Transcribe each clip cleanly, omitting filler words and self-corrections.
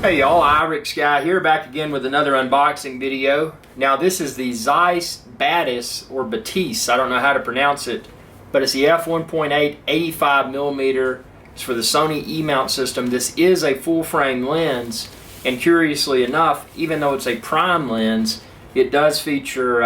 Hey y'all, Irix Guy here, back again with another unboxing video. Now this is the Zeiss Batis, or Batis, I don't know how to pronounce it, but it's the f1.8 85mm. It's for the Sony E-mount system. This is a full frame lens, and curiously enough, even though it's a prime lens, it does feature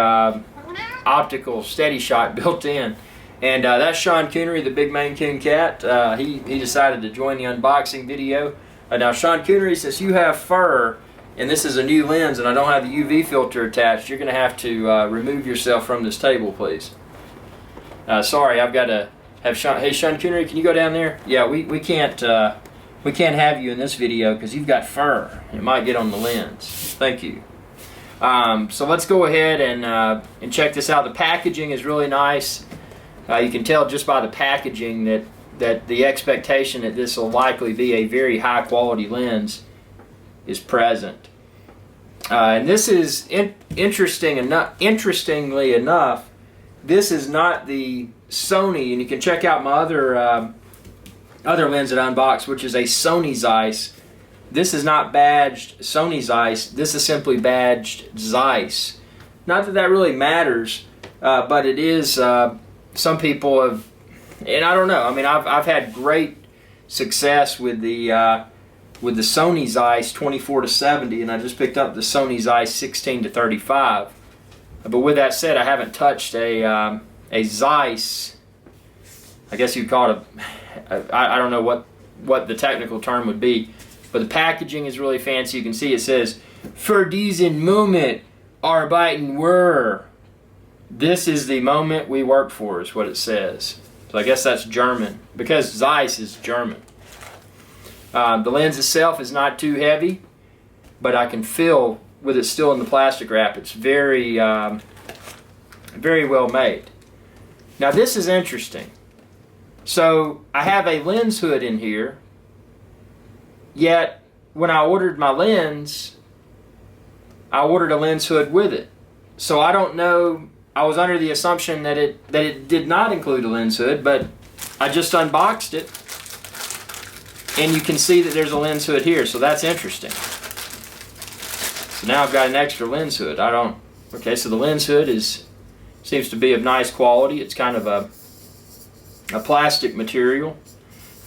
optical steady shot built in. And that's Sean Coonery, the big Maine Coon cat. He decided to join the unboxing video. Now Sean Coonery, since you have fur and this is a new lens and I don't have the UV filter attached, you're going to have to remove yourself from this table, please. Sorry, I've got to have Sean. Hey Sean Coonery, can you go down there? Yeah, we can't have you in this video because you've got fur. It might get on the lens. Thank you. So let's go ahead and check this out. The packaging is really nice. You can tell just by the packaging that the expectation that this will likely be a very high quality lens is present. And this is interestingly enough, this is not the Sony, and you can check out my other lens that I unboxed, which is a Sony Zeiss. This is not badged Sony Zeiss, this is simply badged Zeiss. Not that that really matters, but it is, some people have, and I don't know. I mean, I've had great success with the Sony Zeiss 24-70, and I just picked up the Sony Zeiss 16-35. But with that said, I haven't touched a Zeiss. I guess you'd call it I don't know what the technical term would be, but the packaging is really fancy. You can see it says "Für diesen Moment arbeiten wir." This is the moment we work for, is what it says. So I guess that's German, because Zeiss is German. The lens itself is not too heavy, but I can feel, with it still in the plastic wrap, it's very, very well made. Now this is interesting. So I have a lens hood in here, yet when I ordered my lens, I ordered a lens hood with it. So I don't know. I was under the assumption that it did not include a lens hood, but I just unboxed it, and you can see that there's a lens hood here, so that's interesting. So now I've got an extra lens hood. Okay, so the lens hood seems to be of nice quality. It's kind of a plastic material.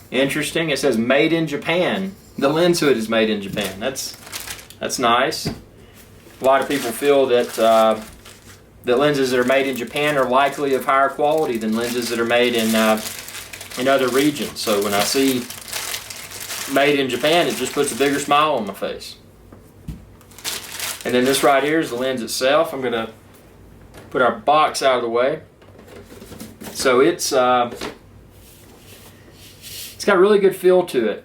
Interesting. It says made in Japan. The lens hood is made in Japan. That's nice. A lot of people feel that the lenses that are made in Japan are likely of higher quality than lenses that are made in other regions. So when I see made in Japan, it just puts a bigger smile on my face. And then this right here is the lens itself. I'm going to put our box out of the way. So it's got a really good feel to it.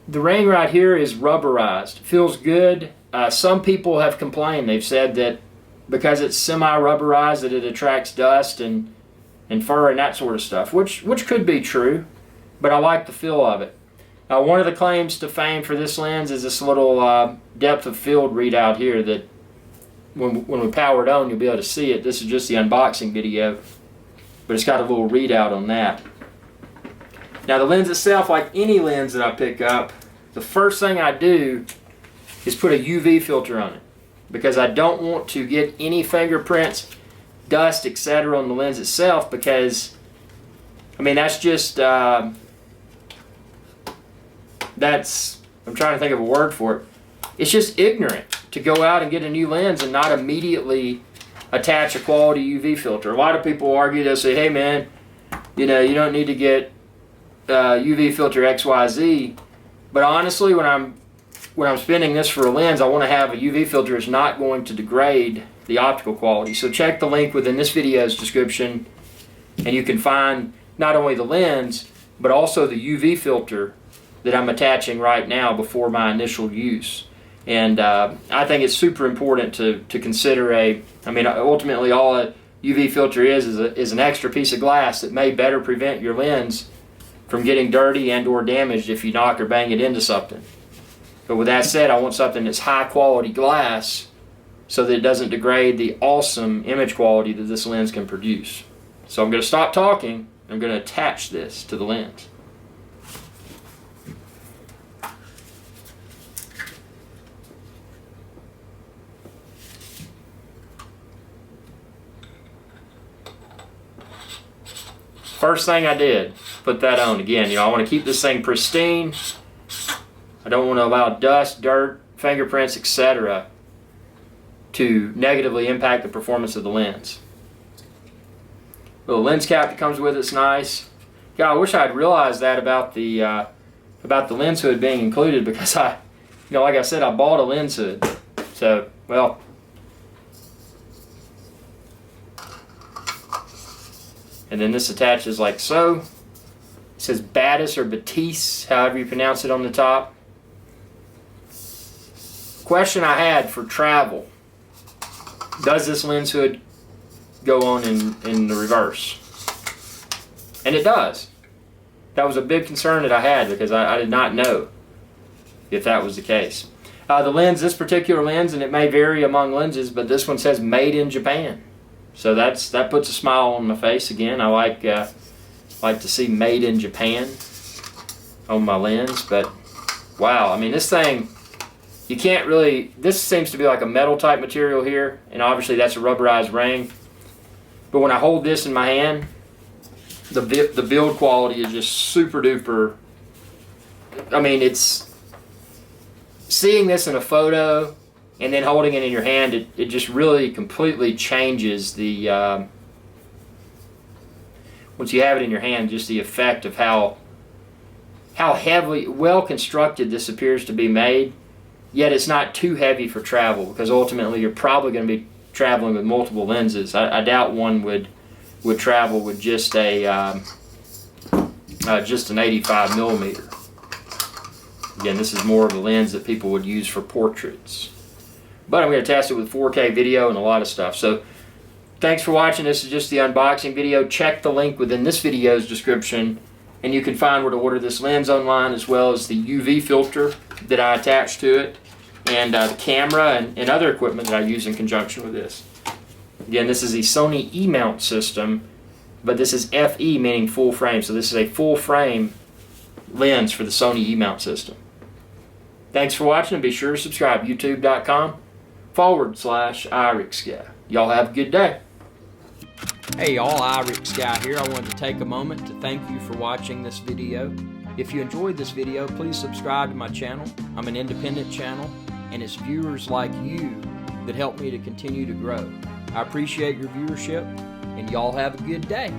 The ring right here is rubberized. It feels good. Some people have complained. They've said that because it's semi-rubberized that it attracts dust and fur and that sort of stuff, which could be true, but I like the feel of it. One of the claims to fame for this lens is this little depth of field readout here that when we power it on, you'll be able to see it. This is just the unboxing video, but it's got a little readout on that. Now the lens itself, like any lens that I pick up, the first thing I do is put a UV filter on it, because I don't want to get any fingerprints, dust, etc. on the lens itself, because, I mean, that's just, I'm trying to think of a word for it. It's just ignorant to go out and get a new lens and not immediately attach a quality UV filter. A lot of people argue, they'll say, hey man, you know, you don't need to get UV filter XYZ, but honestly, when I'm spending this for a lens, I want to have a UV filter that's not going to degrade the optical quality. So check the link within this video's description, and you can find not only the lens, but also the UV filter that I'm attaching right now before my initial use. And I think it's super important to consider ultimately all a UV filter is an extra piece of glass that may better prevent your lens from getting dirty and or damaged if you knock or bang it into something. But with that said, I want something that's high quality glass so that it doesn't degrade the awesome image quality that this lens can produce. So I'm going to stop talking. I'm going to attach this to the lens. First thing I did, put that on. Again, you know, I want to keep this thing pristine. I don't want to allow dust, dirt, fingerprints, etc. to negatively impact the performance of the lens. Little lens cap that comes with it's nice. God, I wish I had realized that about the lens hood being included, because I, you know, like I said, I bought a lens hood. So, well, and then this attaches like so. It says Batis or Batis, however you pronounce it, on the top. Question I had for travel: does this lens hood go on in the reverse? And it does. That was a big concern that I had, because I did not know if that was the case. The lens, this particular lens, and it may vary among lenses, but this one says made in Japan. So that puts a smile on my face again. I like to see made in Japan on my lens. But wow, I mean, this thing, you can't really, this seems to be like a metal type material here, and obviously that's a rubberized ring. But when I hold this in my hand, the build quality is just super duper. I mean, it's, seeing this in a photo and then holding it in your hand, it just really completely changes the, once you have it in your hand, just the effect of how heavily, well constructed this appears to be made. Yet it's not too heavy for travel, because ultimately you're probably going to be traveling with multiple lenses. I doubt one would travel with just an 85mm. Again, this is more of a lens that people would use for portraits. But I'm going to test it with 4K video and a lot of stuff. So thanks for watching. This is just the unboxing video. Check the link within this video's description, and you can find where to order this lens online, as well as the UV filter that I attached to it, and the camera and other equipment that I use in conjunction with this. Again, this is the Sony E-mount system, but this is FE, meaning full frame. So this is a full frame lens for the Sony E-mount system. Thanks for watching, and be sure to subscribe. YouTube.com/IRIX Guy. Y'all have a good day. Hey y'all, IRIX Guy here. I wanted to take a moment to thank you for watching this video. If you enjoyed this video, please subscribe to my channel. I'm an independent channel, and it's viewers like you that help me to continue to grow. I appreciate your viewership, and y'all have a good day.